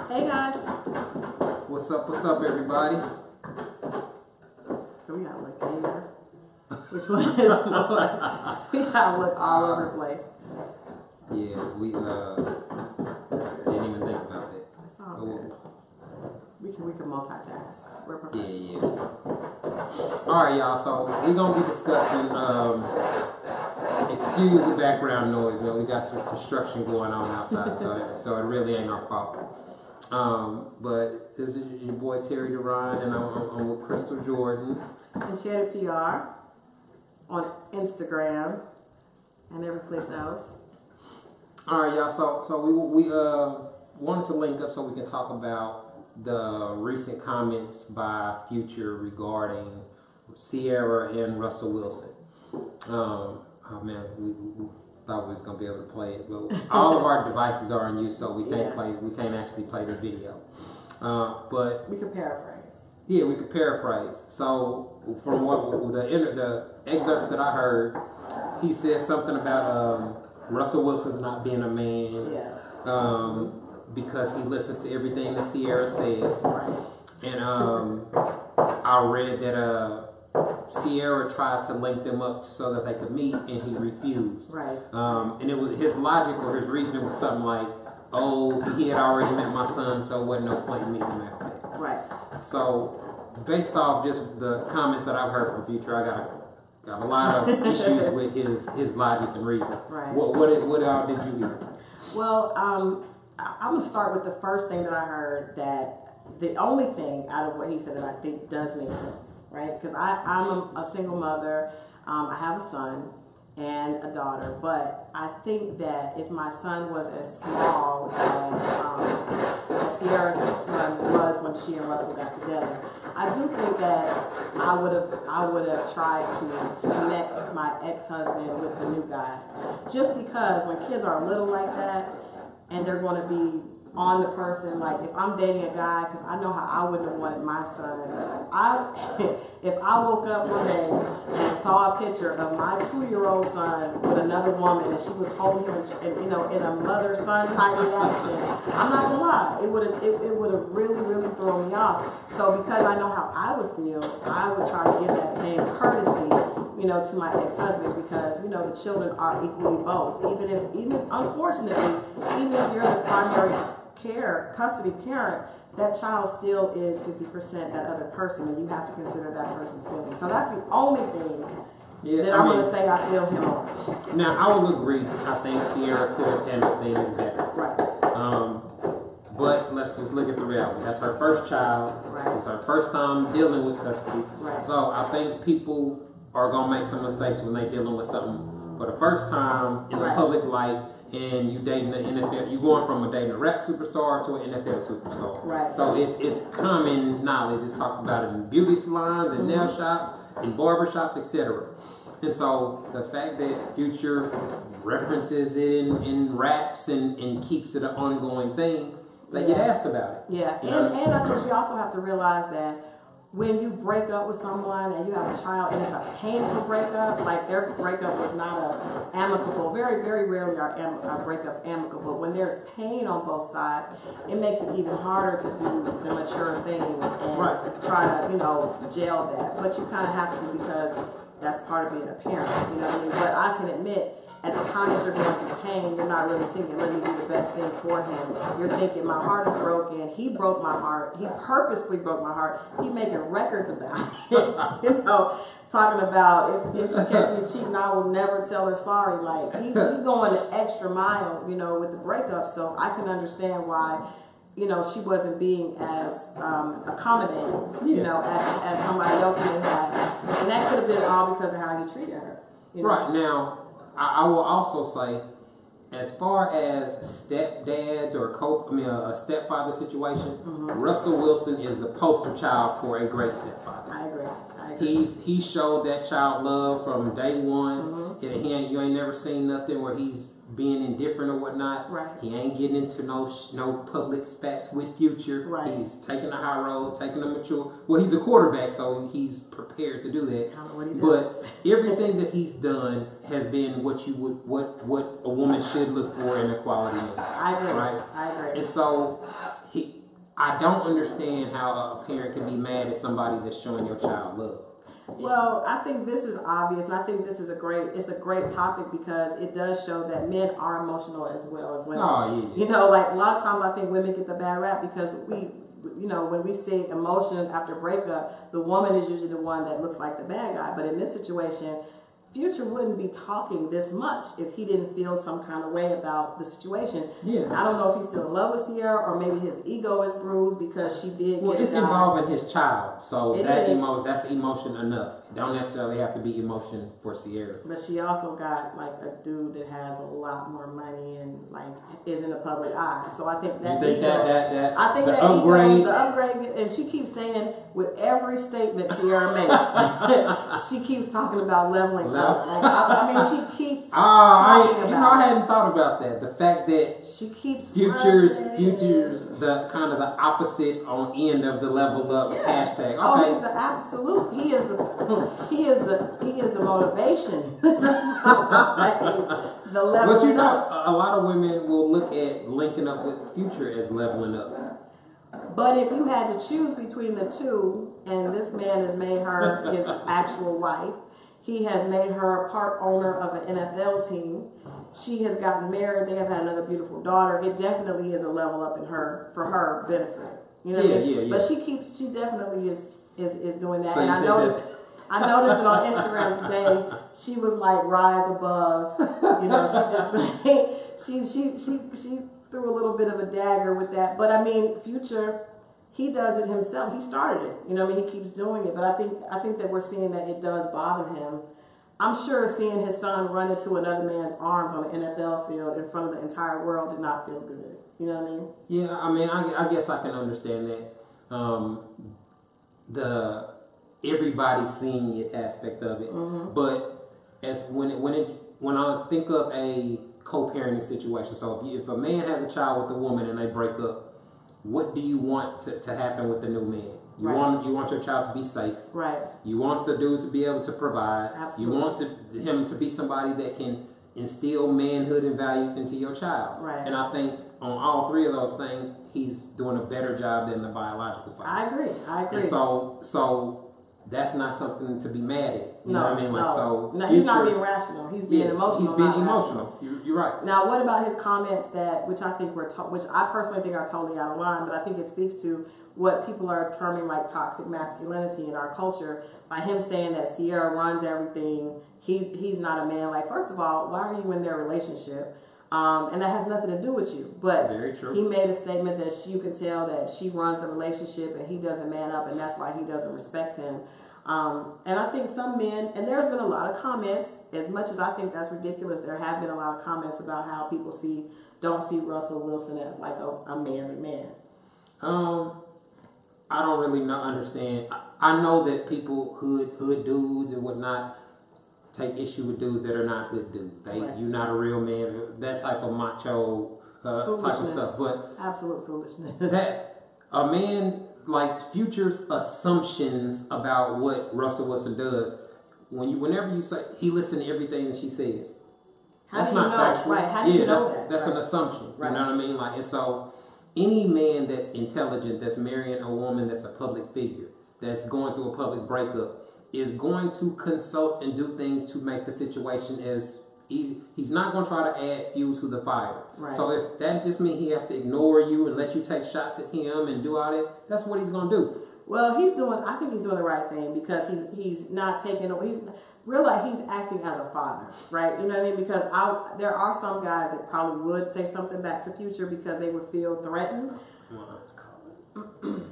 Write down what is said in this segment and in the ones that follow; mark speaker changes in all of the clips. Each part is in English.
Speaker 1: Hey guys.
Speaker 2: What's up, everybody?
Speaker 1: So we gotta look here. Which one is more? We gotta look all over the place.
Speaker 2: Yeah, we didn't even think about that.
Speaker 1: That's all good. We can multitask. We're professionals.
Speaker 2: Yeah. All right, y'all. So we're gonna be discussing. Excuse the background noise, man. We got some construction going on outside, so it really ain't our fault. But this is your boy Terry Duran, and I'm with Christal Jordan
Speaker 1: And Ciara PR on Instagram and every place else.
Speaker 2: All right, y'all. So we wanted to link up so we can talk about the recent comments by Future regarding Ciara and Russell Wilson. Oh man, we thought we was gonna be able to play it, but all of our devices are in use, so we can't play. We can't actually play the video. But
Speaker 1: we could paraphrase.
Speaker 2: Yeah, we could paraphrase. So from what the excerpts that I heard, he said something about Russell Wilson's not being a man.
Speaker 1: Yes.
Speaker 2: Because he listens to everything that Ciara says.
Speaker 1: Right.
Speaker 2: And I read that Ciara tried to link them up so that they could meet, and he refused.
Speaker 1: Right.
Speaker 2: And it was his logic or his reasoning was something like, "Oh, he had already met my son, so there wasn't no point in meeting him after that."
Speaker 1: Right.
Speaker 2: So, based off just the comments that I've heard from Future, I got a lot of issues with his logic and reason.
Speaker 1: Right.
Speaker 2: What all did you hear?
Speaker 1: Well, I'm gonna start with the first thing that I heard. That the only thing out of what he said that I think does make sense, right? Because I'm a single mother. I have a son and a daughter, but I think that if my son was as small as Ciara's son was when she and Russell got together, I do think that I would have tried to connect my ex-husband with the new guy, just because when kids are little like that and they're going to be on the person, like if I'm dating a guy, because I know how I wouldn't have wanted my son. If I woke up one day and saw a picture of my 2-year-old son with another woman and she was holding him, and in a mother-son type reaction, I'm not gonna lie, it would have really thrown me off. So because I know how I would feel, I would try to give that same courtesy, to my ex-husband, because the children are equally both. Even unfortunately, even if you're the primary custody parent, that child still is 50% that other person, and you have to consider that person's feelings. So that's the only thing that I'm going to say I feel him on.
Speaker 2: Now, I will agree. I think Ciara could have handled things better.
Speaker 1: Right.
Speaker 2: But let's just look at the reality. That's her first child.
Speaker 1: Right.
Speaker 2: It's her first time dealing with custody.
Speaker 1: Right.
Speaker 2: So I think people are going to make some mistakes when they're dealing with something for the first time in the public light, and you dating the NFL, you going from dating a rap superstar to an NFL superstar.
Speaker 1: Right.
Speaker 2: So it's common knowledge. It's talked about in beauty salons and nail shops, in barber shops, etc. And so the fact that Future references it in raps and keeps it an ongoing thing, they get asked about it.
Speaker 1: Yeah, and I think we also have to realize that when you break up with someone and you have a child and it's a painful breakup, like every breakup is not amicable. Very, very rarely are breakups amicable. When there's pain on both sides, it makes it even harder to do the mature thing and try to, jail that. But you kind of have to, because that's part of being a parent, you know what I mean? But I can admit, at the time that you're going through pain, you're not really thinking, let me do the best thing for him. You're thinking, my heart is broken. He broke my heart. He purposely broke my heart. He making records about it. Talking about if she catch me cheating, I will never tell her sorry. Like, he going the extra mile, with the breakup. So I can understand why, she wasn't being as accommodating, as somebody else may have. And that could have been all because of how he treated her.
Speaker 2: Right. Now, I will also say, as far as stepdads or a stepfather situation, Russell Wilson is the poster child for a great stepfather.
Speaker 1: I agree.
Speaker 2: He showed that child love from day one. You ain't never seen nothing where he's being indifferent or whatnot.
Speaker 1: Right.
Speaker 2: He ain't getting into no public spats with Future.
Speaker 1: Right.
Speaker 2: He's taking a high road, taking a mature. Well, he's a quarterback, so he's prepared to do that. But everything that he's done has been what a woman should look for in a quality man.
Speaker 1: I agree.
Speaker 2: Right.
Speaker 1: I agree.
Speaker 2: And so I don't understand how a parent can be mad at somebody that's showing your child love.
Speaker 1: Well, I think this is obvious, and I think this is a great topic because it does show that men are emotional as well as women.
Speaker 2: Oh, yeah.
Speaker 1: You know, like a lot of times I think women get the bad rap because when we say emotion after breakup, the woman is usually the one that looks like the bad guy. But in this situation, Future wouldn't be talking this much if he didn't feel some kind of way about the situation.
Speaker 2: Yeah.
Speaker 1: I don't know if he's still in love with Ciara or maybe his ego is bruised because she did get
Speaker 2: it's involving his child, so that's emotion enough. It don't necessarily have to be emotion for Ciara.
Speaker 1: But she also got like a dude that has a lot more money and like is in the public eye. So I think that the upgrade, and she keeps saying with every statement Ciara makes, she keeps talking about leveling up. Like, I mean, she keeps talking about.
Speaker 2: I hadn't thought about that. The fact that
Speaker 1: she keeps
Speaker 2: futures the kind of the opposite on end of the level up hashtag. Okay.
Speaker 1: Oh, he's the absolute. He is the motivation. Like, the level.
Speaker 2: But a lot of women will look at linking up with Future as leveling up.
Speaker 1: But if you had to choose between the two, and this man has made her his actual wife, he has made her a part owner of an NFL team. She has gotten married. They have had another beautiful daughter. It definitely is a level up in her for her benefit. You know what I mean? Yeah. But she definitely is doing that.
Speaker 2: So
Speaker 1: and I noticed it on Instagram today. She was like rise above. You know, she just she threw a little bit of a dagger with that. But I mean, Future, he does it himself. He started it. You know what I mean? He keeps doing it. But I think that we're seeing that it does bother him. I'm sure seeing his son run into another man's arms on an NFL field in front of the entire world did not feel good. You know what I mean?
Speaker 2: Yeah, I mean, I guess I can understand that. The everybody seeing it aspect of it. Mm-hmm. But as when I think of a co-parenting situation, so if a man has a child with a woman and they break up, what do you want to happen with the new man? You want your child to be safe. Right. You want the dude to be able to provide. Absolutely. You want him to be somebody that can instill manhood and values into your child. Right. And I think on all three of those things, he's doing a better job than the biological father.
Speaker 1: I agree.
Speaker 2: And so that's not something to be mad at. You know what I mean?
Speaker 1: No, he's not being rational. He's being emotional.
Speaker 2: He's being emotional. You're right.
Speaker 1: Now, what about his comments which I personally think are totally out of line, but I think it speaks to what people are terming like toxic masculinity in our culture by him saying that Ciara runs everything. He's not a man. Like, first of all, why are you in their relationship? And that has nothing to do with you. But
Speaker 2: very true.
Speaker 1: He made a statement that you can tell that she runs the relationship and he doesn't man up, and that's why he doesn't respect him. And I think some men, and there's been a lot of comments, as much as I think that's ridiculous, there have been a lot of comments about how people don't see Russell Wilson as like a manly man.
Speaker 2: I don't really understand. I know that people, hood dudes and whatnot, take issue with dudes that are not hood dudes. You're not a real man, that type of macho type of stuff. But
Speaker 1: absolute foolishness.
Speaker 2: That a man like Future's assumptions about what Russell Wilson does, whenever you say he listens to everything that she says, that's not factual.
Speaker 1: Right? How do you know that?
Speaker 2: That's an assumption. Right. You know what I mean? Like, and so any man that's intelligent, that's marrying a woman that's a public figure, that's going through a public breakup, is going to consult and do things to make the situation as easy. He's not going to try to add fuel to the fire. Right. So if that just means he have to ignore you and let you take shots at him and do all that, that's what he's going to do.
Speaker 1: Well, I think he's doing the right thing because he's not taking, he's acting as a father, right? You know what I mean? Because there are some guys that probably would say something back to Future because they would feel threatened.
Speaker 2: Well, let's call it.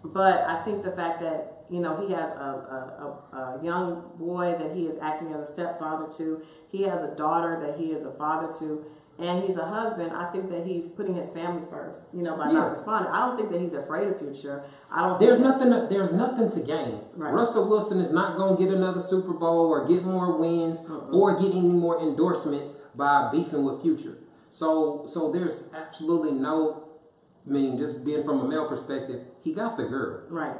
Speaker 1: But I think the fact that, he has a young boy that he is acting as a stepfather to, he has a daughter that he is a father to, and he's a husband. I think that he's putting his family first, by not responding. I don't think that he's afraid of Future. There's nothing
Speaker 2: to gain. Right. Russell Wilson is not going to get another Super Bowl or get more wins or get any more endorsements by beefing with Future. So there's absolutely no, just being from a male perspective, he got the girl.
Speaker 1: Right.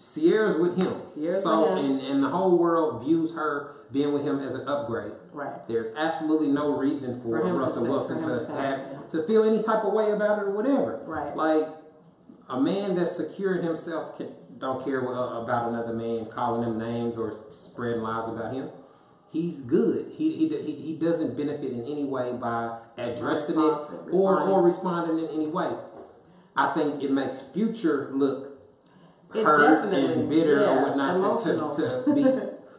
Speaker 2: Ciara's with him.
Speaker 1: Ciara's
Speaker 2: so,
Speaker 1: with him.
Speaker 2: And the whole world views her being with him as an upgrade.
Speaker 1: Right.
Speaker 2: There's absolutely no reason for Russell Wilson to feel any type of way about it or whatever.
Speaker 1: Right.
Speaker 2: Like, a man that's secured himself don't care about another man, calling him names or spreading lies about him. He's good. He doesn't benefit in any way by addressing it or responding in any way. I think it makes Future look hurt and bitter or whatnot to be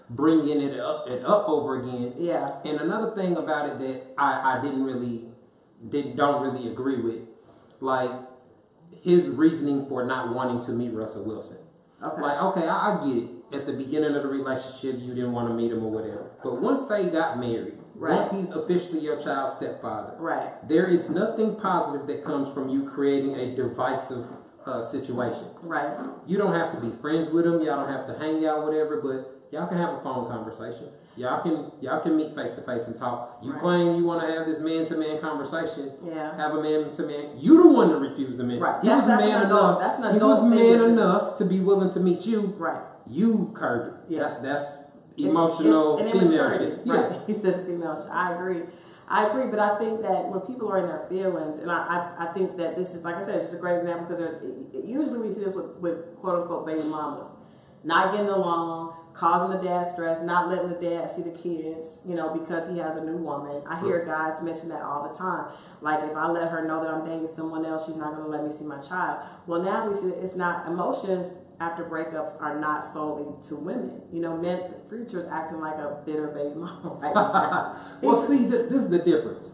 Speaker 2: bringing it up over again.
Speaker 1: Yeah.
Speaker 2: And another thing about it that I don't really agree with, like his reasoning for not wanting to meet Russell Wilson.
Speaker 1: Okay.
Speaker 2: Like, okay, I get it. At the beginning of the relationship, you didn't want to meet him or whatever. But once they got married, once he's officially your child's stepfather, there is nothing positive that comes from you creating a divisive situation.
Speaker 1: Right.
Speaker 2: You don't have to be friends with him. Y'all don't have to hang out, whatever. But y'all can have a phone conversation. Y'all can meet face to face and talk. You claim you want to have this man to man conversation. Yeah. Have a man to man. You the one that refused the man.
Speaker 1: Right.
Speaker 2: He was man enough to be willing to meet you. Right. You curbed it. Yeah. That's emotional female shit.
Speaker 1: Yeah. Right. He says female shit. I agree, but I think that when people are in their feelings, and I think that this is, like I said, it's just a great example because usually we see this with quote unquote baby mamas. Not getting along, causing the dad stress, not letting the dad see the kids, because he has a new woman. I hear guys mention that all the time. Like, if I let her know that I'm dating someone else, she's not going to let me see my child. Well, now we see that it's not, emotions after breakups are not solely to women. Men, Future's acting like a bitter baby mama right now.
Speaker 2: Well, see, this is the difference.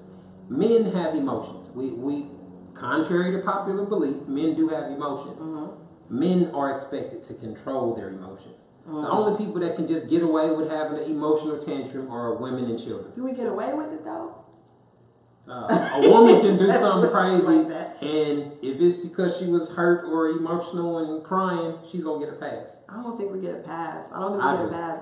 Speaker 2: Men have emotions. We contrary to popular belief, men do have emotions. Mm-hmm. Men are expected to control their emotions. Mm. The only people that can just get away with having an emotional tantrum are women and children.
Speaker 1: Do we get away with it though?
Speaker 2: A woman can do something crazy, and if it's because she was hurt or emotional and crying, she's gonna get a pass.
Speaker 1: I don't think we get a pass. I don't think we get a pass.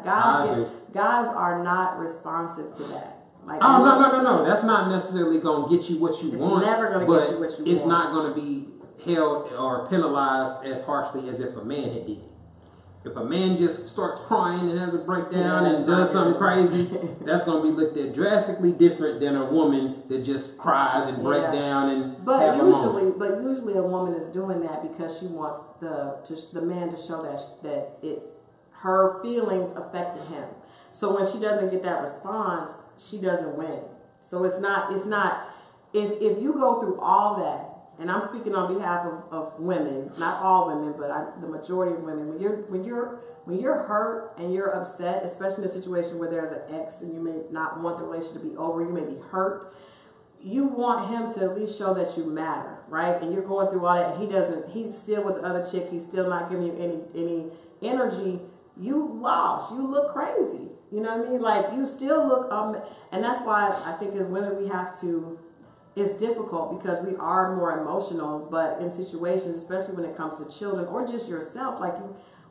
Speaker 1: Guys are not responsive to that. Like,
Speaker 2: no. That's not necessarily gonna get you what you want.
Speaker 1: It's never gonna get you what you want.
Speaker 2: It's not gonna be held or penalized as harshly as if a man had did it. If a man just starts crying and has a breakdown and does something crazy, that's going to be looked at drastically different than a woman that just cries and break down and have a moment.
Speaker 1: But usually a woman is doing that because she wants the man to show that her feelings affected him. So when she doesn't get that response, she doesn't win. So it's not if you go through all that. And I'm speaking on behalf of women, not all women, but the majority of women. When you're hurt and you're upset, especially in a situation where there's an ex and you may not want the relationship to be over, you may be hurt. You want him to at least show that you matter, right? And you're going through all that. And he's still with the other chick. He's still not giving you any energy. You lost. You look crazy. You know what I mean? Like, you still look, and that's why I think as women we have to. It's difficult because we are more emotional, but in situations, especially when it comes to children or just yourself, like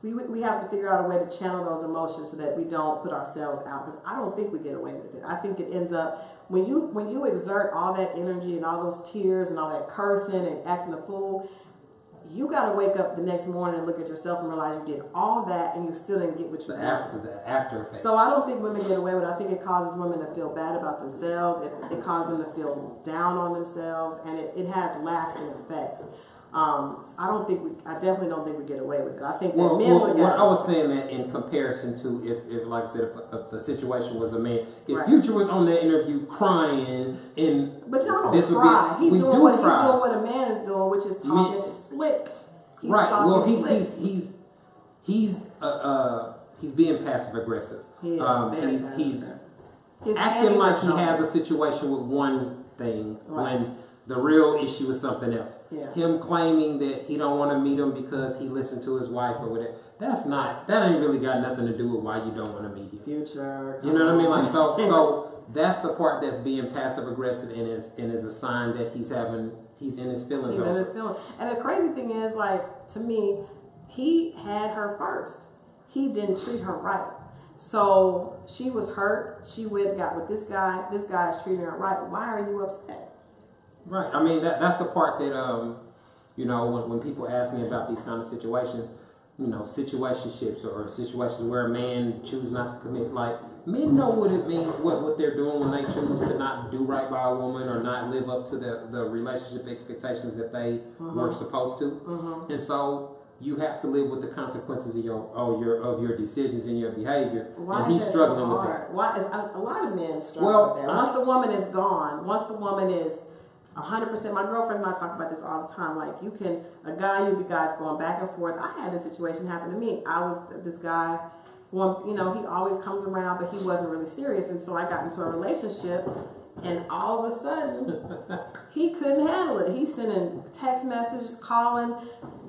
Speaker 1: we have to figure out a way to channel those emotions so that we don't put ourselves out. Because I don't think we get away with it. I think it ends up when you exert all that energy and all those tears and all that cursing and acting a fool. You got to wake up the next morning and look at yourself and realize you did all that and you still didn't get what you wanted.
Speaker 2: The after effects.
Speaker 1: So I don't think women get away with it. I think it causes women to feel bad about themselves. It causes them to feel down on themselves, and it has lasting effects. I definitely don't think we get away with it. I think that men look at
Speaker 2: what I was saying that in comparison to if like I said, if the situation was a man, if Future was on that interview crying
Speaker 1: but y'all don't cry. He's doing what a man is doing, which is talking slick.
Speaker 2: He's being passive aggressive.
Speaker 1: He is
Speaker 2: he's acting like he has a situation with one thing when the real issue is something else. Yeah. Him claiming that he don't want to meet him because he listened to his wife or whatever. That ain't really got nothing to do with why you don't want to meet him.
Speaker 1: Future.
Speaker 2: You know what I mean? Like so that's the part that's being passive aggressive and is a sign that he's in his feelings.
Speaker 1: He's in his feelings. And the crazy thing is, like, to me, he had her first. He didn't treat her right. So she was hurt. She got with this guy. This guy is treating her right. Why are you upset?
Speaker 2: Right. I mean, that's the part that, when people ask me about these kind of situations, situationships or situations where a man chooses not to commit. Like, men know what it means, what they're doing when they choose to not do right by a woman or not live up to the relationship expectations that they were supposed to. And so you have to live with the consequences of your decisions and your behavior.
Speaker 1: Why
Speaker 2: and he's struggling with that.
Speaker 1: Why? A lot of men struggle with that. Once the woman is gone, once the woman is 100%. My girlfriends and I talk about this all the time. Like, you guys going back and forth. I had this situation happen to me. I was this guy, he always comes around, but he wasn't really serious. And so I got into a relationship, and all of a sudden, he couldn't handle it. He's sending text messages, calling,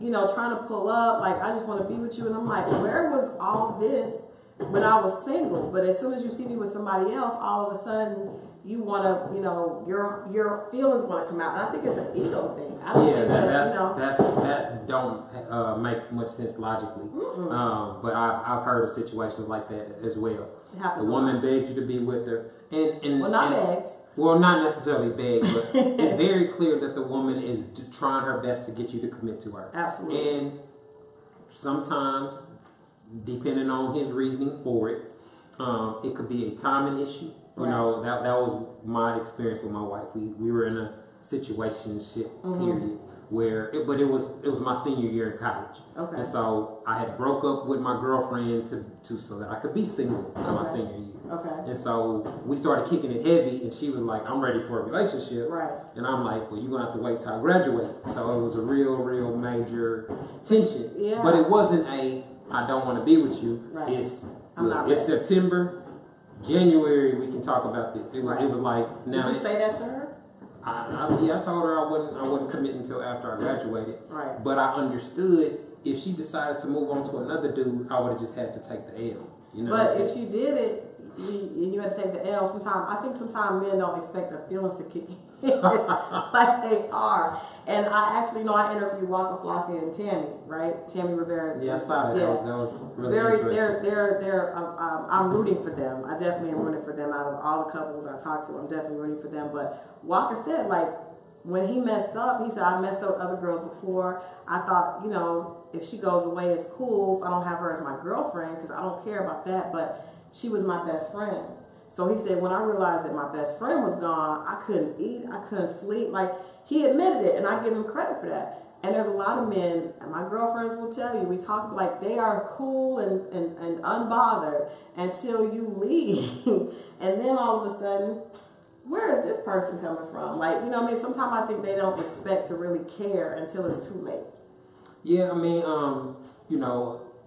Speaker 1: trying to pull up. Like, I just want to be with you. And I'm like, where was all this when I was single? But as soon as you see me with somebody else, all of a sudden, you want to, your feelings want to come out. And I think it's an ego thing. I don't think
Speaker 2: that don't make much sense logically. But I've heard of situations like that as well. The woman begged you to be with her, and
Speaker 1: begged.
Speaker 2: Well, not necessarily begged, but it's very clear that the woman is trying her best to get you to commit to her.
Speaker 1: Absolutely.
Speaker 2: And sometimes, depending on his reasoning for it, it could be a timing issue. That was my experience with my wife. We were in a situationship period but it was my senior year in college. Okay. And so I had broke up with my girlfriend so that I could be single in my senior year. Okay. And so we started kicking it heavy, and she was like, "I'm ready for a relationship." Right. And I'm like, "Well, you're gonna have to wait till I graduate." So it was a real major tension. Yeah. But it wasn't I don't want to be with you. Right. It's September. January, we can talk about this. It was like, now.
Speaker 1: Did you say that to her?
Speaker 2: I told her I wouldn't commit until after I graduated. Right. But I understood if she decided to move on to another dude, I would have just had to take the L.
Speaker 1: But if she did it, and you had to take the L, I think sometimes men don't expect their feelings to kick in like they are. And I actually I interviewed Waka Flocka and Tammy, right? Tammy Rivera.
Speaker 2: Yeah, I saw that. Yeah. That was really
Speaker 1: interesting. I'm rooting for them. I definitely am rooting for them. Out of all the couples I talked to, I'm definitely rooting for them. But Waka said, like, when he messed up, he said, "I messed up with other girls before. I thought, if she goes away, it's cool if I don't have her as my girlfriend, because I don't care about that. But she was my best friend." So he said, when I realized that my best friend was gone, I couldn't eat, I couldn't sleep. Like, he admitted it, and I give him credit for that. And there's a lot of men, and my girlfriends will tell you, we talk like they are cool and unbothered until you leave. And then all of a sudden, where is this person coming from? Like, sometimes I think they don't expect to really care until it's too late.
Speaker 2: Yeah,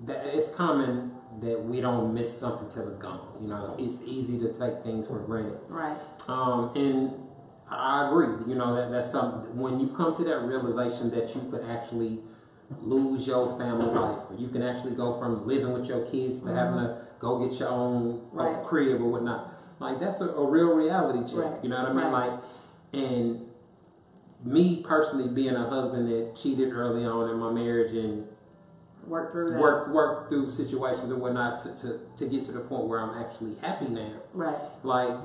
Speaker 2: that it's common that we don't miss something till it's gone. It's easy to take things for granted. Right. And I agree. That's something. When you come to that realization that you could actually lose your family life, or you can actually go from living with your kids to having to go get your own crib or whatnot. Like, that's a real reality check. Right. You know what I mean? Right. Like, and me personally being a husband that cheated early on in my marriage and work through situations and whatnot to get to the point where I'm actually happy now. Right. Like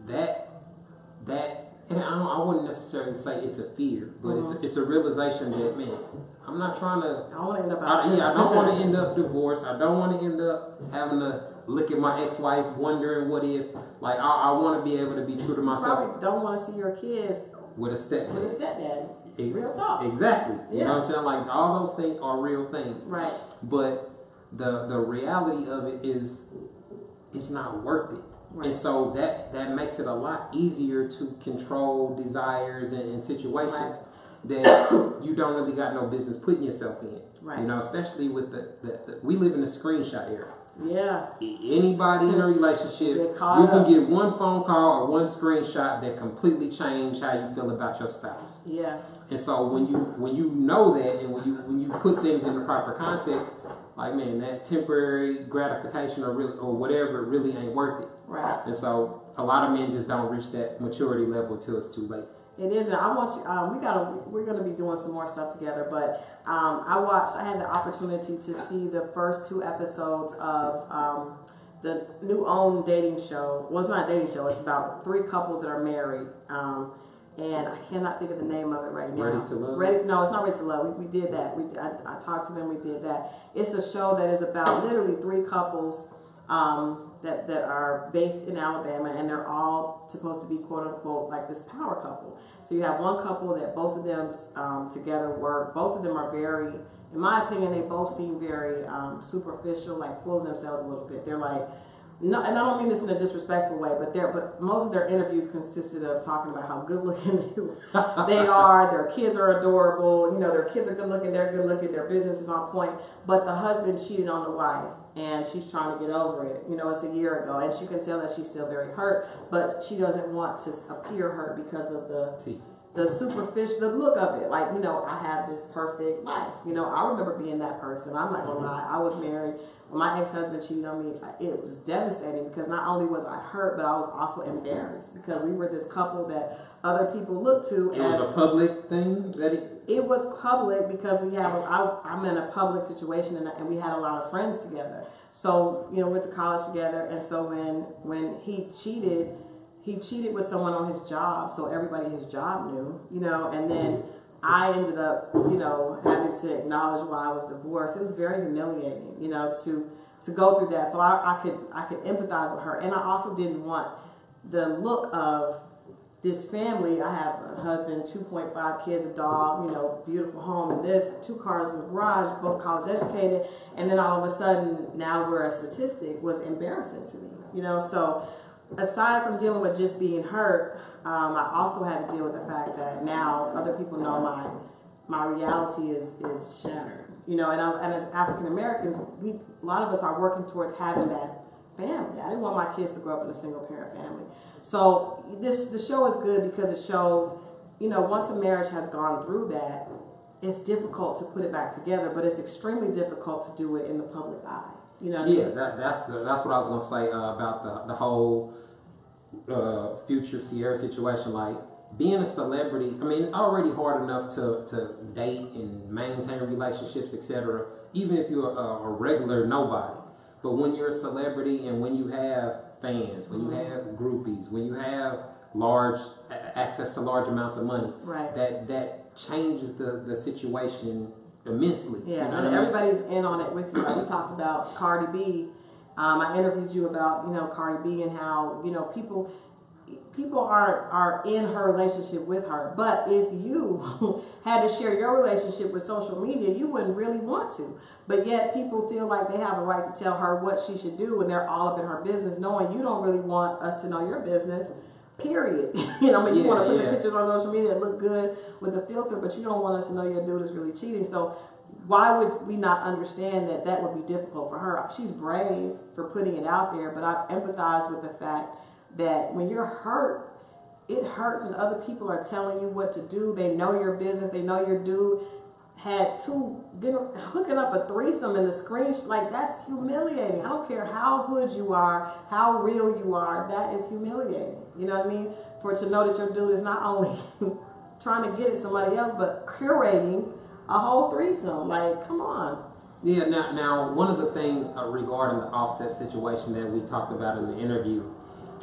Speaker 2: that, and I wouldn't necessarily say it's a fear, but it's a realization that, man, I'm not trying to. I want to end up. I don't want to end up divorced. I don't want to end up having to look at my ex-wife wondering what if. Like, I want to be able to be true to myself.
Speaker 1: You probably don't want to see your kids
Speaker 2: with a stepdad.
Speaker 1: Real talk.
Speaker 2: Exactly. You know what I'm saying? Like, all those things are real things. Right. But the reality of it is, it's not worth it. Right. And so that makes it a lot easier to control desires and situations that you don't really got no business putting yourself in. Right. Especially with the we live in a screenshot era. Yeah. Anybody in a relationship, you can get one phone call or one screenshot that completely change how you feel about your spouse. Yeah. And so when you know that, and when you put things in the proper context, like, man, that temporary gratification or whatever really ain't worth it. Right. And so a lot of men just don't reach that maturity level till it's too late.
Speaker 1: It isn't. I want you. We're gonna be doing some more stuff together. But I had the opportunity to see the first 2 episodes of the new OWN dating show. Well, it's not a dating show. It's about 3 couples that are married. and I cannot think of the name of it right now.
Speaker 2: Ready to Love?
Speaker 1: No, it's not Ready to Love. We did that. I talked to them. We did that. It's a show that is about literally 3 couples that are based in Alabama, and they're all supposed to be quote unquote like this power couple. So you have one couple that both of them together work. Both of them are very, in my opinion, they both seem very superficial, like full of themselves a little bit. They're like, no, and I don't mean this in a disrespectful way, but most of their interviews consisted of talking about how good looking they are. Their kids are adorable. You know, their kids are good looking. They're good looking. Their business is on point. But the husband cheated on the wife, and she's trying to get over it. You know, it's a year ago, and she can tell that she's still very hurt, but she doesn't want to appear hurt because of the superficial, the look of it. Like, you know, I have this perfect life. You know, I remember being that person. I'm not gonna lie. I was married. When my ex-husband cheated on me, it was devastating because not only was I hurt, but I was also embarrassed because we were this couple that other people looked to.
Speaker 2: It was a public thing that
Speaker 1: it was public because we have. I'm in a public situation, and we had a lot of friends together. So, you know, went to college together, and so when he cheated with someone on his job, so everybody at his job knew, you know, and then I ended up, you know, having to acknowledge why I was divorced. It was very humiliating, you know, to go through that. So I could empathize with her, and I also didn't want the look of this family. I have a husband, 2.5 kids, a dog, you know, beautiful home, and this 2 cars in the garage, both college educated, and then all of a sudden now we're a statistic was embarrassing to me, you know. So aside from dealing with just being hurt, I also had to deal with the fact that now other people know my reality is shattered, you know, and as African Americans, a lot of us are working towards having that family. I didn't want my kids to grow up in a single parent family. So the show is good because it shows, you know, once a marriage has gone through that, it's difficult to put it back together, but it's extremely difficult to do it in the public eye. You know what I mean?
Speaker 2: that's what I was gonna say about the whole future Ciara situation. Like, being a celebrity, I mean, it's already hard enough to date and maintain relationships, etc. Even if you're a regular nobody. But when you're a celebrity and when you have fans, when you have groupies, when you have access to large amounts of money,
Speaker 1: right,
Speaker 2: that changes the situation immensely.
Speaker 1: Yeah,
Speaker 2: you know
Speaker 1: and
Speaker 2: what I mean?
Speaker 1: everybody's in on it with you. Like we talked about Cardi B. I interviewed you about, you know, Cardi B and how, you know, people are in her relationship with her. But if you had to share your relationship with social media, you wouldn't really want to. But yet people feel like they have a right to tell her what she should do when they're all up in her business, knowing you don't really want us to know your business, period. You know, I mean, you want to put the pictures on social media that look good with the filter, but you don't want us to know your dude is really cheating. So why would we not understand that that would be difficult for her? She's brave for putting it out there, but I empathize with the fact that when you're hurt, it hurts when other people are telling you what to do. They know your business. They know your dude had hooking up a threesome in the screen. Like, that's humiliating. I don't care how hood you are, how real you are. That is humiliating. You know what I mean? To know that your dude is not only trying to get at somebody else, but curating a whole threesome. Like, come on.
Speaker 2: Yeah. Now, one of the things regarding the Offset situation that we talked about in the interview,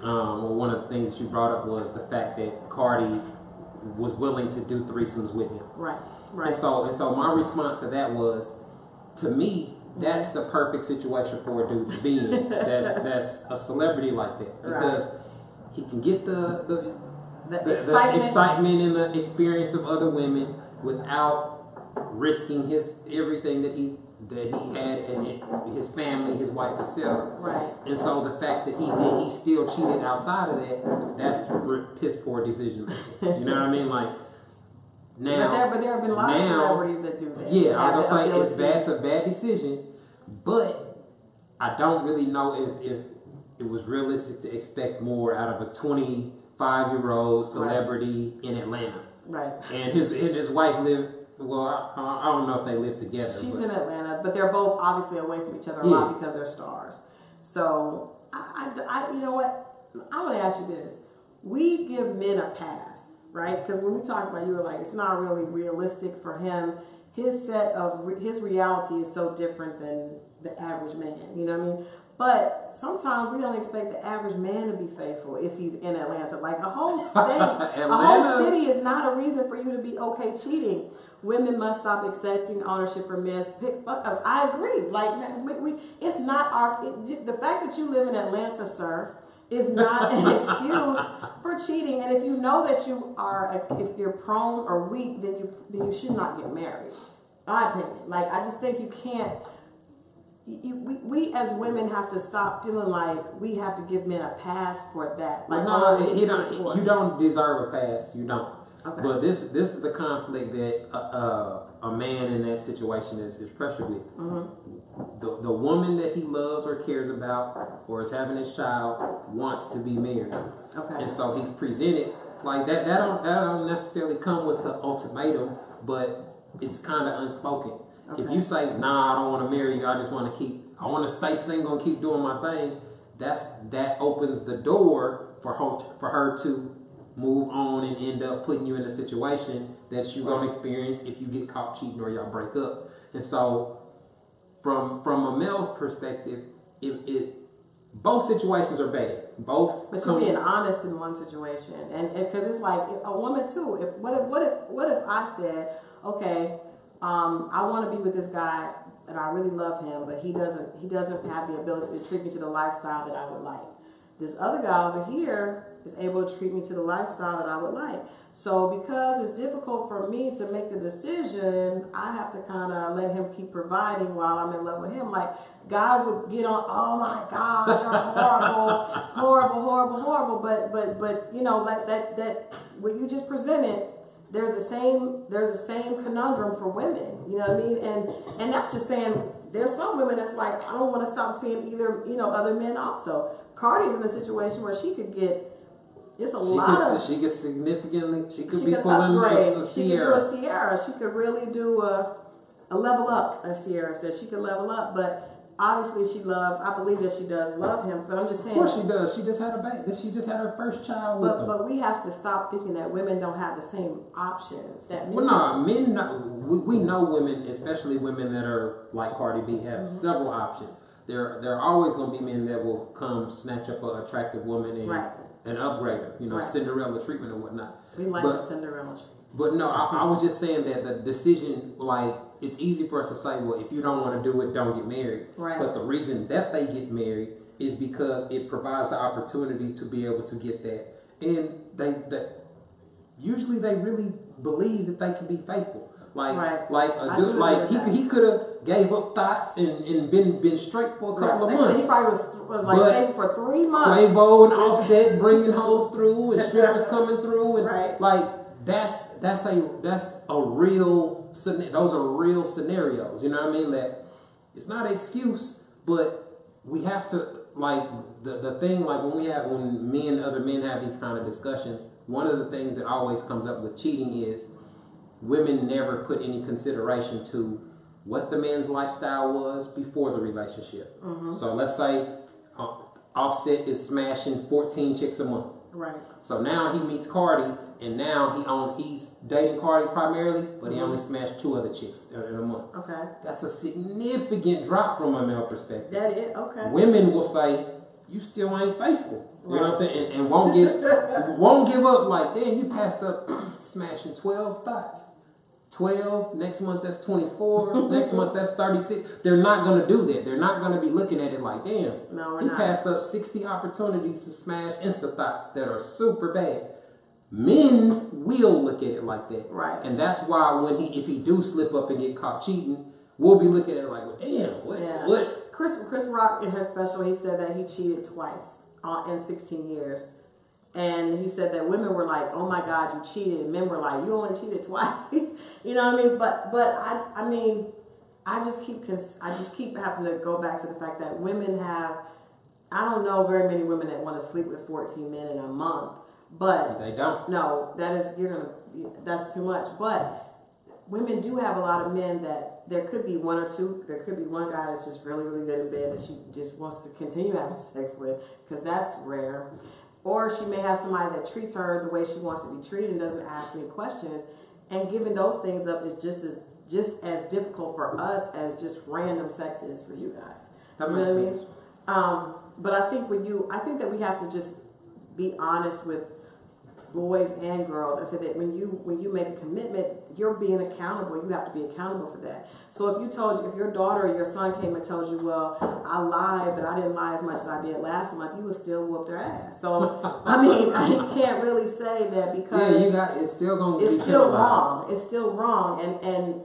Speaker 2: one of the things that you brought up was the fact that Cardi was willing to do threesomes with him.
Speaker 1: Right.
Speaker 2: And so my response to that was, to me, that's the perfect situation for a dude to be in. that's a celebrity like that, because he can get the excitement and the experience of other women without risking everything that he had, and his family, his wife, etc.
Speaker 1: Right.
Speaker 2: And so the fact that he still cheated outside of that, that's piss poor decision making. You know what I mean? Like, now,
Speaker 1: but there have been a lot of celebrities that do that.
Speaker 2: Yeah, I was gonna say it's a bad decision, but I don't really know if it was realistic to expect more out of a 25-year-old celebrity in Atlanta.
Speaker 1: Right.
Speaker 2: And his wife lived. Well, I don't know if they live together.
Speaker 1: She's in Atlanta, but they're both obviously away from each other a lot because they're stars. So I you know what? I want to ask you this: we give men a pass. Right? Because when we talked about, you were like, it's not really realistic for him. His reality is so different than the average man. You know what I mean? But sometimes we don't expect the average man to be faithful if he's in Atlanta. Like a whole state, a whole city is not a reason for you to be okay cheating. Women must stop accepting ownership for men's fuck ups. I agree. Like it's not the fact that you live in Atlanta, sir, is not an excuse for cheating. And if you know that if you're prone or weak, then you should not get married. My opinion. Like I just think you can't. We as women have to stop feeling like we have to give men a pass for that. Like,
Speaker 2: no, you don't deserve a pass. You don't.
Speaker 1: Okay.
Speaker 2: But this is the conflict that a man in that situation is pressured with.
Speaker 1: Mm-hmm.
Speaker 2: The woman that he loves or cares about or is having his child wants to be married.
Speaker 1: Okay.
Speaker 2: And so he's presented like that. That don't necessarily come with the ultimatum, but it's kind of unspoken. Okay. If you say, nah, I don't want to marry you, I want to stay single and keep doing my thing, that opens the door for her to move on and end up putting you in a situation that you're going to experience if you get caught cheating or y'all break up. And so from a male perspective, both situations are bad.
Speaker 1: But you're being honest in one situation, and because it's like a woman too. What if I said, okay, I want to be with this guy and I really love him, but he doesn't have the ability to treat me to the lifestyle that I would like. This other guy over here is able to treat me to the lifestyle that I would like. So because it's difficult for me to make the decision, I have to kind of let him keep providing while I'm in love with him. Like guys would get on, oh my gosh, you're horrible. But you know, like that what you just presented, there's the same conundrum for women. You know what I mean? And that's just saying there's some women that's like, I don't want to stop seeing either, other men also. Cardi's in a situation where she could get, she could be pulling a Ciara. She could do a Ciara. She could really do a level up, as Ciara said. She could level up, but obviously I believe that she does love him, but I'm just saying.
Speaker 2: Of course she does. She just had a baby. She just had her first child with him.
Speaker 1: But we have to stop thinking that women don't have the same options.
Speaker 2: We know women, especially women that are like Cardi B, have several options. There are always going to be men that will come snatch up an attractive woman and upgrade her, Cinderella treatment or whatnot.
Speaker 1: We like the Cinderella treatment.
Speaker 2: But no, I was just saying that the decision, like, it's easy for us to say, well, if you don't want to do it, don't get married.
Speaker 1: Right.
Speaker 2: But the reason that they get married is because it provides the opportunity to be able to get that. And usually they really believe that they can be faithful. He could have gave up thoughts and been straight for a couple of months.
Speaker 1: He probably was like dating for 3 months.
Speaker 2: Quavo and Offset bringing hoes through and strippers coming through and that's a real. Those are real scenarios. You know what I mean? That it's not an excuse, but we have to the thing like when other men have these kind of discussions. One of the things that always comes up with cheating is women never put any consideration to what the man's lifestyle was before the relationship. Mm-hmm. So let's say Offset is smashing 14 chicks a month.
Speaker 1: Right.
Speaker 2: So now he meets Cardi, and now he's dating Cardi primarily, but he only smashed 2 other chicks in a month.
Speaker 1: Okay.
Speaker 2: That's a significant drop from a male perspective.
Speaker 1: That is, okay.
Speaker 2: Women will say, you still ain't faithful. You know what I'm saying? And won't give up like, damn, you passed up smashing 12 thoughts. 12, next month that's 24, next month that's 36. They're not going to do that. They're not going to be looking at it like, damn, he passed up 60 opportunities to smash Insta thoughts that are super bad. Men will look at it like that.
Speaker 1: Right.
Speaker 2: And that's why if he do slip up and get caught cheating, we'll be looking at it like, well, damn, what?
Speaker 1: Chris Rock in his special, he said that he cheated twice in 16 years. And he said that women were like, oh my God, you cheated. And men were like, you only cheated twice. You know what I mean? But I just keep having to go back to the fact that women have, I don't know very many women that want to sleep with 14 men in a month. But
Speaker 2: they don't.
Speaker 1: No, that's too much. But women do have a lot of men that there could be one or two. There could be one guy that's just really, really good in bed that she just wants to continue having sex with, because that's rare. Or she may have somebody that treats her the way she wants to be treated and doesn't ask any questions. And giving those things up is just as difficult for us as just random sex is for you guys.
Speaker 2: That makes sense.
Speaker 1: But I think I think that we have to just be honest with boys and girls and say that when you make a commitment, you're being accountable. You have to be accountable for that. So if your daughter or your son came and told you, well, I lied, but I didn't lie as much as I did last month, you would still whoop their ass. So I mean, I can't really say that because
Speaker 2: it's still going to
Speaker 1: it's
Speaker 2: be
Speaker 1: still
Speaker 2: televised.
Speaker 1: wrong. It's still wrong. And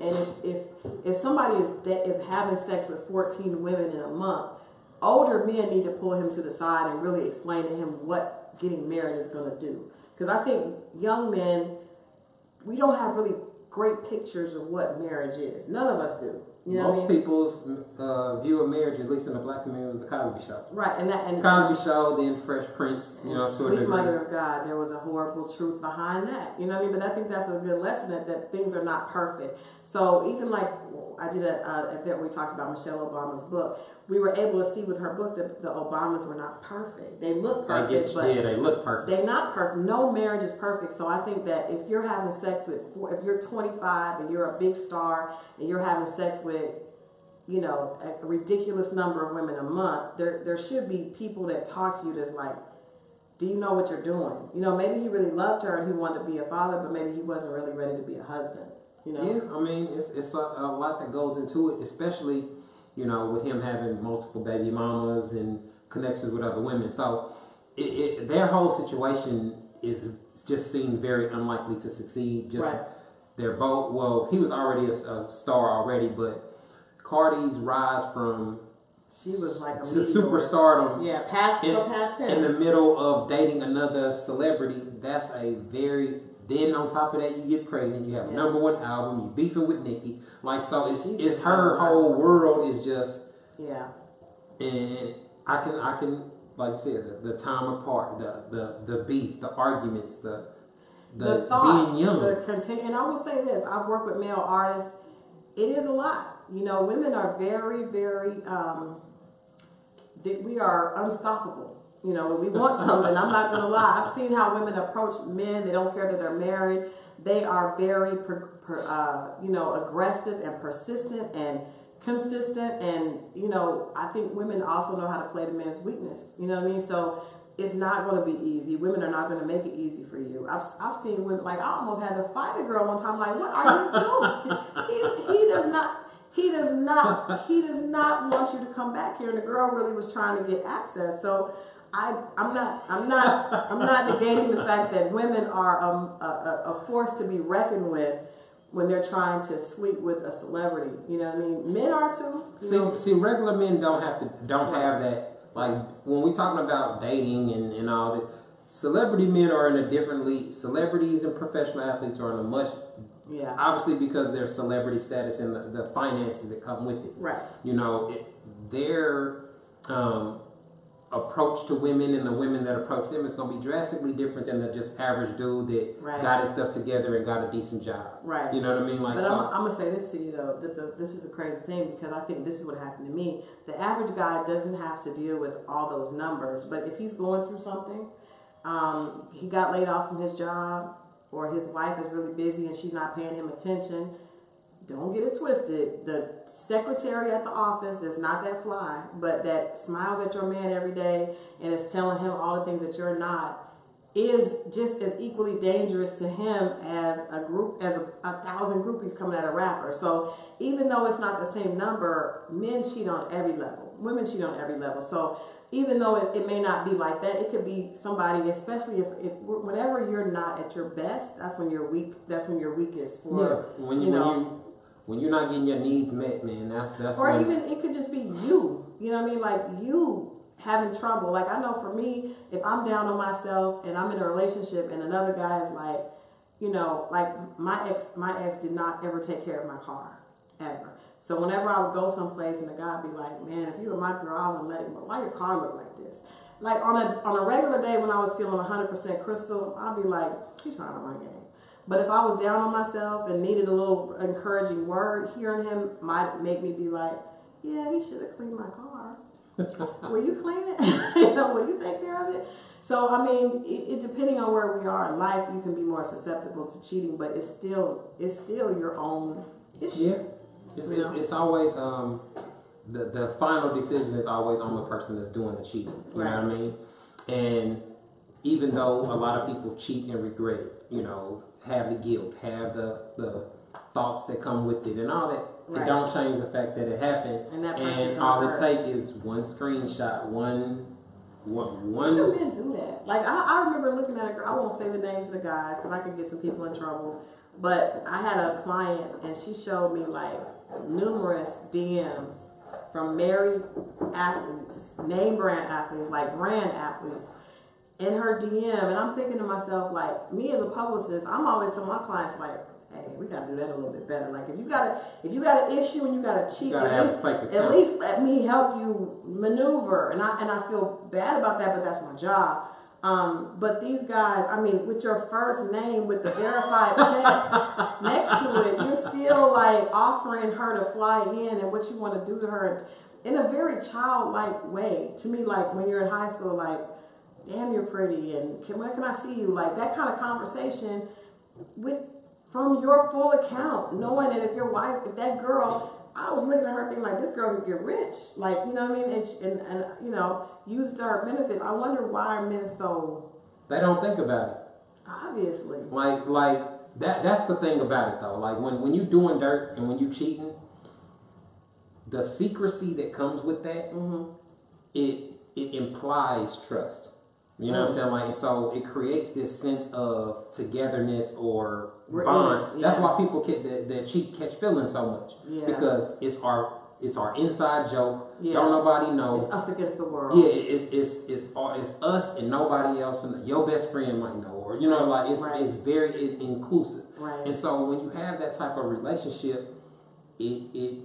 Speaker 1: if somebody is having sex with 14 women in a month, older men need to pull him to the side and really explain to him what getting married is going to do. Because I think young men, we don't have really great pictures of what marriage is. None of us do. You know
Speaker 2: Most people's view of marriage, at least in the black community, was the Cosby Show.
Speaker 1: Right, and
Speaker 2: Cosby Show, then Fresh Prince. You know, to a
Speaker 1: Sweet
Speaker 2: degree.
Speaker 1: Mother of God, there was a horrible truth behind that. You know what I mean? But I think that's a good lesson that things are not perfect. So even like I did an event where we talked about Michelle Obama's book. We were able to see with her book that the Obamas were not perfect. They look perfect, but
Speaker 2: they look perfect.
Speaker 1: They're not perfect. No marriage is perfect. So I think that if you're having sex with, if you're 25 and you're a big star and you're having sex with, you know, a ridiculous number of women a month, there should be people that talk to you that's like, do you know what you're doing? You know, maybe he really loved her and he wanted to be a father, but maybe he wasn't really ready to be a husband. You know?
Speaker 2: Yeah, I mean, it's a lot that goes into it, especially, you know, with him having multiple baby mamas and connections with other women. So their whole situation is just seemed very unlikely to succeed. Just
Speaker 1: right.
Speaker 2: They're both, well, he was already a star already, but Cardi's rise from
Speaker 1: she was like a
Speaker 2: to superstardom.
Speaker 1: Yeah, past him.
Speaker 2: In the middle of dating another celebrity, that's a very... Then on top of that, you get pregnant. You have a #1 album. You beefing with Nicki. Like, so it's her whole world is just...
Speaker 1: Yeah.
Speaker 2: And I can like you said, the time apart, the beef, the arguments, the
Speaker 1: thoughts,
Speaker 2: being young.
Speaker 1: And I will say this, I've worked with male artists. It is a lot. You know, women are very, very, we are unstoppable. You know, when we want something, I'm not going to lie. I've seen how women approach men. They don't care that they're married. They are very, aggressive and persistent and consistent. And, you know, I think women also know how to play the man's weakness. You know what I mean? So it's not going to be easy. Women are not going to make it easy for you. I've seen women, like, I almost had to fight a girl one time. Like, what are you doing? He does not want you to come back here. And the girl really was trying to get access. So I'm not negating the fact that women are a force to be reckoned with when they're trying to sleep with a celebrity. You know what I mean? Men are too.
Speaker 2: See, regular men don't have that. Like, when we're talking about dating and all that, celebrity men are in a different league. Celebrities and professional athletes are in a much, obviously because their celebrity status and the finances that come with it.
Speaker 1: Right.
Speaker 2: You know, their approach to women and the women that approach them is going to be drastically different than the just average dude that got his stuff together and got a decent job.
Speaker 1: Right.
Speaker 2: You know what I mean? Like,
Speaker 1: but I'm going to say this to you, though. This is a crazy thing, because I think this is what happened to me. The average guy doesn't have to deal with all those numbers, but if he's going through something, he got laid off from his job, or his wife is really busy and she's not paying him attention, don't get it twisted. The secretary at the office that's not that fly, but that smiles at your man every day and is telling him all the things that you're not, is just as equally dangerous to him as a 1,000 groupies coming at a rapper. So even though it's not the same number, men cheat on every level. Women cheat on every level. So even though it may not be like that, it could be somebody, especially if whenever you're not at your best, that's when you're weak. That's when you're weakest.
Speaker 2: When you're not getting your needs met, man, that's
Speaker 1: or even it could just be you. You know what I mean? Like, you having trouble. Like, I know for me, if I'm down on myself and I'm in a relationship and another guy is like, you know, like my ex did not ever take care of my car, ever. So whenever I would go someplace and the guy would be like, man, if you were my girl, I wouldn't let him, but why your car look like this? Like, on a regular day when I was feeling 100% Crystal, I'd be like, he's trying to run game. But if I was down on myself and needed a little encouraging word, hearing him might make me be like, yeah, he should have cleaned my car. Will you clean it? You know, will you take care of it? So, I mean, it depending on where we are in life, you can be more susceptible to cheating, but it's still your own issue.
Speaker 2: Yeah. It's always the final decision is always on the person that's doing the cheating. You know what I mean? And even though a lot of people cheat and regret it, you know, have the guilt, have the thoughts that come with it and all that, it don't change the fact that it happened. And all it takes is one screenshot, one.
Speaker 1: Why do men do that? Like, I remember looking at a girl, I won't say the names of the guys because I could get some people in trouble, but I had a client and she showed me like numerous DMs from married athletes, name brand athletes, like brand athletes, in her DM, and I'm thinking to myself, like, me as a publicist, I'm always telling my clients, like, hey, we gotta do that a little bit better. Like, if you got an issue and you got to cheat, at least let me help you maneuver. And I feel bad about that, but that's my job. But these guys, I mean, with your first name, with the verified check next to it, you're still like offering her to fly in and what you want to do to her in a very childlike way. To me, like when you're in high school, like, damn, you're pretty, and when can I see you? Like that kind of conversation from your full account, knowing that if your wife, if that girl, I was looking at her thinking like, this girl could get rich, like, you know what I mean, and you know, use it to her benefit. I wonder why are men so?
Speaker 2: They don't think about it.
Speaker 1: Obviously.
Speaker 2: Like that's the thing about it though. Like when you doing dirt and when you cheating, the secrecy that comes with that, it implies trust. You know what I'm saying? Like, so it creates this sense of togetherness or bond. That's why people that cheat catch feelings so much. Yeah. Because it's our inside joke. Yeah. Don't nobody know.
Speaker 1: It's us against the world.
Speaker 2: Yeah, it's us and nobody else. And your best friend might know, or you know, like it's very inclusive. Right. And so when you have that type of relationship, it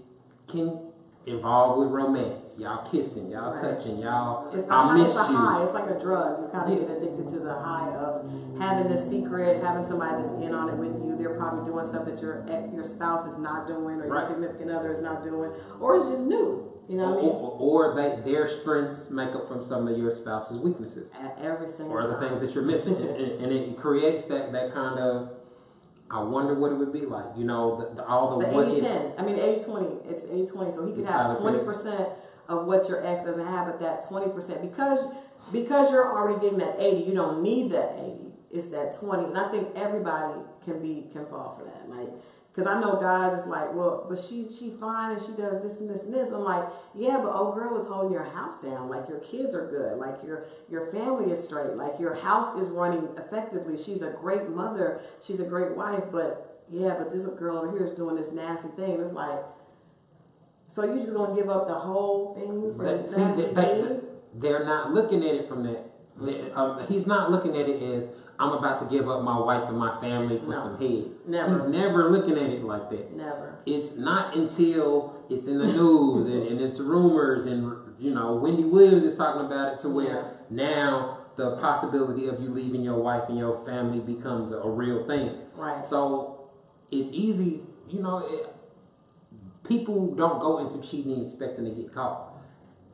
Speaker 2: can involved with romance, y'all kissing, y'all touching, y'all.
Speaker 1: It's the high. It's a high. It's like a drug. You kind of get addicted to the high of having this secret, having somebody that's in on it with you. They're probably doing stuff that your spouse is not doing, or your significant other is not doing, or it's just new. You know what I mean?
Speaker 2: Or their strengths make up from some of your spouse's weaknesses.
Speaker 1: At every single
Speaker 2: time. Or the things that you're missing, and it creates that kind of. I wonder what it would be like, you know, all the
Speaker 1: 80-10. I mean, 80-20. It's 80-20. So he could have 20% of what your ex doesn't have, but that 20%, because you're already getting that 80, you don't need that 80. It's that 20. And I think everybody can fall for that. Like, because I know guys, it's like, well, but she fine and she does this and this and this. I'm like, yeah, but old girl is holding your house down. Like, your kids are good. Like, your family is straight. Like, your house is running effectively. She's a great mother. She's a great wife. But, yeah, but this girl over here is doing this nasty thing. It's like, so you're just going to give up the whole thing for this nasty thing?
Speaker 2: They're not looking at it from that. He's not looking at it as, I'm about to give up my wife and my family for some head.
Speaker 1: Never.
Speaker 2: He's never looking at it like that.
Speaker 1: Never.
Speaker 2: It's not until it's in the news and it's rumors and, you know, Wendy Williams is talking about it to where now the possibility of you leaving your wife and your family becomes a real thing.
Speaker 1: Right.
Speaker 2: So it's easy, you know, people don't go into cheating expecting to get caught.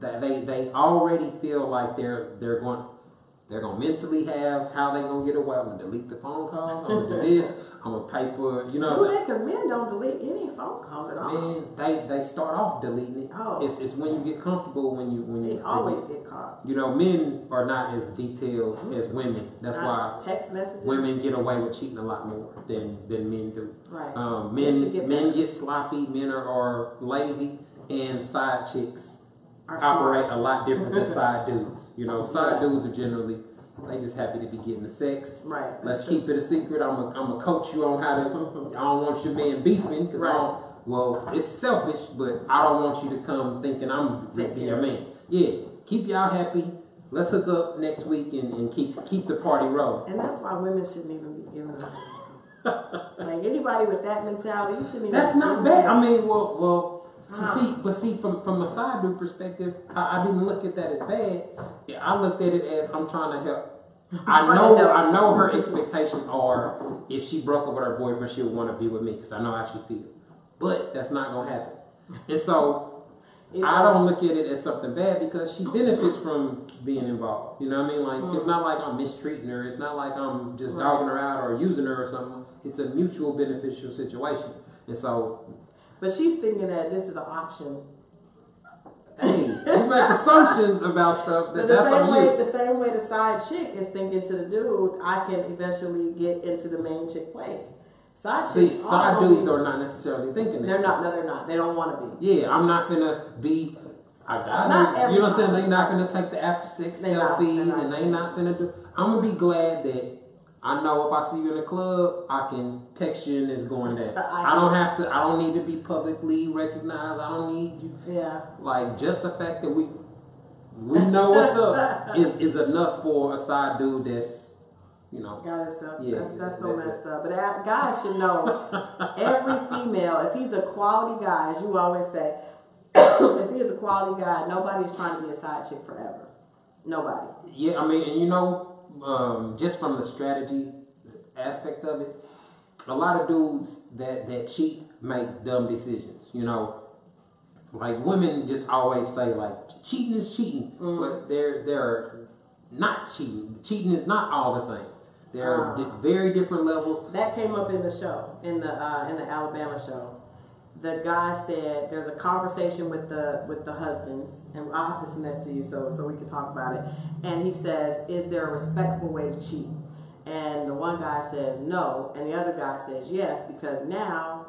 Speaker 2: They already feel like they're going to mentally have how they going to get away. I'm going to delete the phone calls. I'm going to do this. I'm going to pay for, you know.
Speaker 1: Do that because men don't delete any phone calls at all.
Speaker 2: Men, they start off deleting it.
Speaker 1: Oh.
Speaker 2: It's when you get comfortable, when
Speaker 1: they always get caught.
Speaker 2: You know, men are not as detailed as women. That's why
Speaker 1: text messages.
Speaker 2: Women get away with cheating a lot more than men do.
Speaker 1: Right.
Speaker 2: Men get sloppy. Men are lazy, and side chicks operate a lot different than side dudes. You know, side dudes are generally, they just happy to be getting the sex.
Speaker 1: Right.
Speaker 2: Let's keep it a secret. I'm gonna coach you on how to. I don't want your man beefing because I don't. Well, it's selfish, but I don't want you to come thinking I'm your man. Yeah, keep y'all happy. Let's hook up next week and keep the party rolling.
Speaker 1: And that's why women shouldn't even be giving up. Like anybody with that mentality, you shouldn't even.
Speaker 2: That's not bad. I mean, well. See, from a side dude perspective, I didn't look at that as bad. I looked at it as I'm trying to help. I know her expectations are if she broke up with her boyfriend, she would want to be with me because I know how she feels. But that's not gonna happen. And so I don't look at it as something bad because she benefits from being involved. You know what I mean? Like it's not like I'm mistreating her. It's not like I'm just dogging her out or using her or something. It's a mutual beneficial situation. And so.
Speaker 1: But she's thinking that this is an option
Speaker 2: Hey, you make assumptions about stuff
Speaker 1: But
Speaker 2: that's on you.
Speaker 1: the same way the side chick is thinking to the dude, I can eventually get into the main chick place. Side
Speaker 2: dudes are not necessarily thinking that.
Speaker 1: They're not. No, they're not. They don't want to be.
Speaker 2: Yeah, I'm not gonna be. I got it. You know what I'm saying? They not gonna take the after sex selfies, and they not gonna do. I'm gonna be glad that I know if I see you in a club, I can text you and it's going down. I don't have to. I don't need to be publicly recognized. I don't need you.
Speaker 1: Yeah.
Speaker 2: Like just the fact that we know what's up is enough for a side dude that's. You know, that's so messed up. But guys should know every female, if he's a quality guy, as you always say, if he is a quality guy, nobody's trying to be a side chick forever. Nobody. Yeah, I mean, and you know, just from the strategy aspect of it, a lot of dudes that cheat make dumb decisions. You know, like women just always say like cheating is cheating, but they're not cheating. Cheating is not all the same. There are very different levels.
Speaker 1: That came up in the show, in the Alabama show. The guy said there's a conversation with the husbands, and I'll have to send this to you so we can talk about it. And he says, "Is there a respectful way to cheat?" And the one guy says no, and the other guy says yes, because now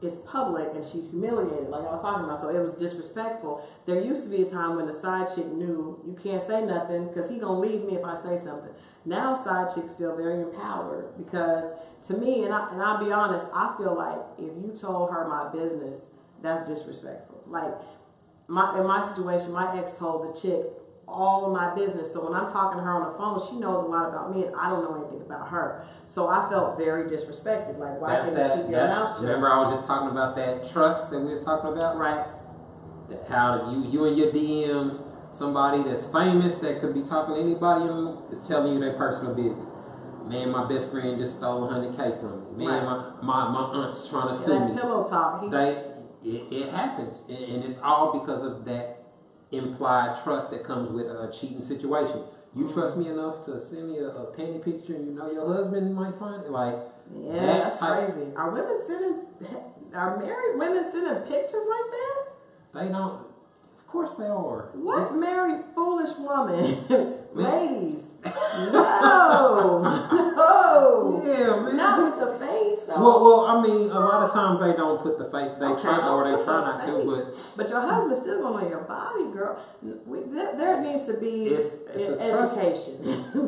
Speaker 1: it's public and she's humiliated, like I was talking about. So it was disrespectful. There used to be a time when the side chick knew you can't say nothing because he gonna leave me if I say something. Now side chicks feel very empowered because to me, and I'll be honest, I feel like if you told her my business, that's disrespectful. Like in my situation, my ex told the chick all of my business. So when I'm talking to her on the phone, she knows a lot about me and I don't know anything about her. So I felt very disrespected. Like, why can't you keep your mouth shut?
Speaker 2: Remember I was just talking about that trust that we was talking about?
Speaker 1: Right.
Speaker 2: How you and your DMs, somebody that's famous that could be talking to anybody is telling you their personal business. Man, my best friend just stole $100K from me. Man, my aunt's trying to sue me.
Speaker 1: Pillow talk.
Speaker 2: It happens. And it's all because of that implied trust that comes with a cheating situation. You trust me enough to send me a panty picture and you know your husband might find it? Like,
Speaker 1: that's crazy. Are married women sending pictures like that?
Speaker 2: They don't. Of course they are.
Speaker 1: What married foolish woman? Ladies. No.
Speaker 2: Yeah, man.
Speaker 1: Not with the face though.
Speaker 2: Well, I mean, a lot of times they don't put the face. They try not to,
Speaker 1: but your husband's still gonna know your body, girl. There needs to be
Speaker 2: it's
Speaker 1: education.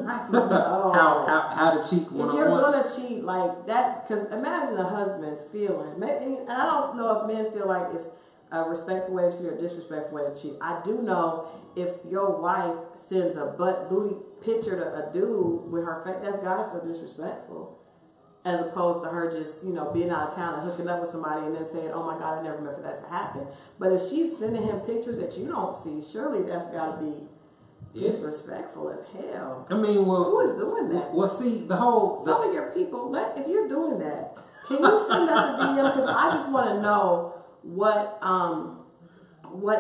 Speaker 2: how to cheat one on one.
Speaker 1: If you're gonna cheat like that, because imagine a husband's feeling. And I don't know if men feel like it's a respectful way to cheat or a disrespectful way to cheat. I do know if your wife sends a butt booty picture to a dude with her face, that's gotta feel disrespectful. As opposed to her just, being out of town and hooking up with somebody and then saying, oh my God, I never meant for that to happen. But if she's sending him pictures that you don't see, surely that's gotta be disrespectful as hell.
Speaker 2: I mean,
Speaker 1: who is doing that?
Speaker 2: Well, see,
Speaker 1: some of your people, if you're doing that, can you send us a DM? Because I just want to know what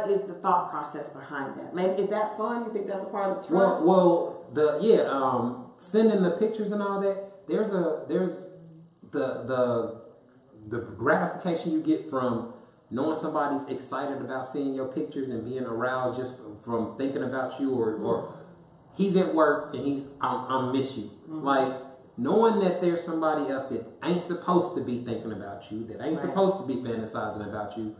Speaker 1: is the thought process behind that? Maybe is that fun? You think that's a part of the trust?
Speaker 2: Sending the pictures and all that. There's the gratification you get from knowing somebody's excited about seeing your pictures and being aroused just from thinking about you, or he's at work and I miss you. Like knowing that there's somebody else that ain't supposed to be thinking about you, that ain't supposed to be fantasizing about you,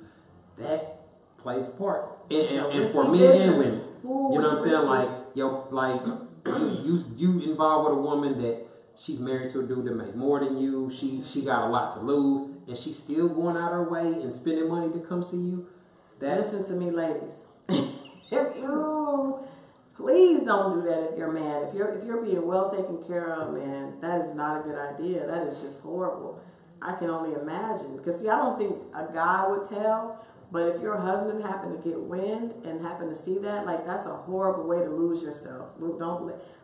Speaker 2: that plays a part. And for men and women, you know what I'm saying? You involved with a woman that she's married to a dude that makes more than you. She got a lot to lose, and she's still going out her way and spending money to come see you.
Speaker 1: Listen to me, ladies. Please don't do that if you're a man. If you're being well taken care of, man, that is not a good idea. That is just horrible. I can only imagine. Because see, I don't think a guy would tell. But if your husband happened to get wind and happened to see that, like that's a horrible way to lose yourself.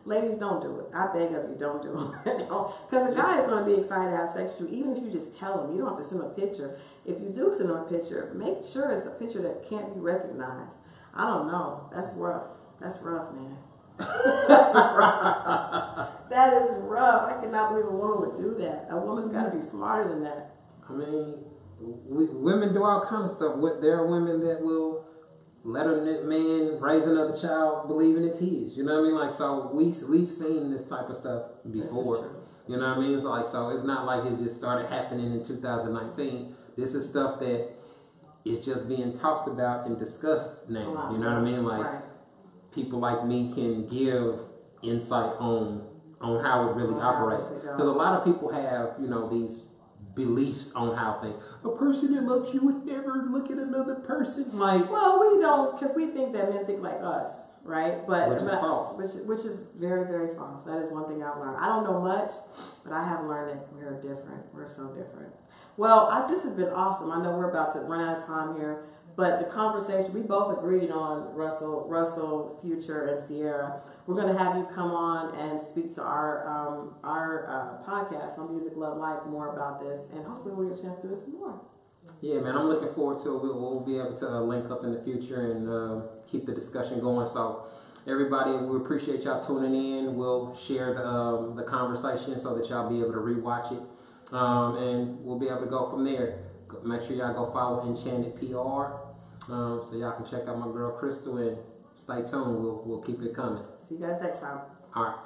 Speaker 1: Ladies, don't do it. I beg of you, don't do it. Because a guy is going to be excited to have sex with you, even if you just tell him. You don't have to send him a picture. If you do send him a picture, make sure it's a picture that can't be recognized. I don't know. That's rough. That's rough, man. That's rough. That is rough. I cannot believe a woman would do that. A woman's got to be smarter than that.
Speaker 2: I mean, women do all kind of stuff. There are women that will let a man raise another child believing it's his. You know what I mean? Like, so we've seen this type of stuff before. You know what I mean? It's like, so it's not like it just started happening in 2019. This is stuff that is just being talked about and discussed now. You know what I mean? Like, people like me can give insight on how it really operates. Because a lot of people have, you know, these beliefs on how things. A person that loves you would never look at another person like.
Speaker 1: Well, we don't, because we think that men think like us, right?
Speaker 2: Which is false.
Speaker 1: Which is very, very false. That is one thing I've learned. I don't know much, but I have learned that we're different. We're so different. Well, this has been awesome. I know we're about to run out of time here, but the conversation, we both agreed on Russell, Future, and Ciara. We're going to have you come on and speak to our podcast on Music Love Life more about this, and hopefully we'll get a chance to do this more. Yeah,
Speaker 2: man, I'm looking forward to it. We'll be able to link up in the future and keep the discussion going. So, everybody, we appreciate y'all tuning in. We'll share the conversation so that y'all be able to rewatch it, and we'll be able to go from there. Make sure y'all go follow Enchanted PR, so y'all can check out my girl Christal, and stay tuned. We'll keep it coming.
Speaker 1: See you guys next time.
Speaker 2: All right.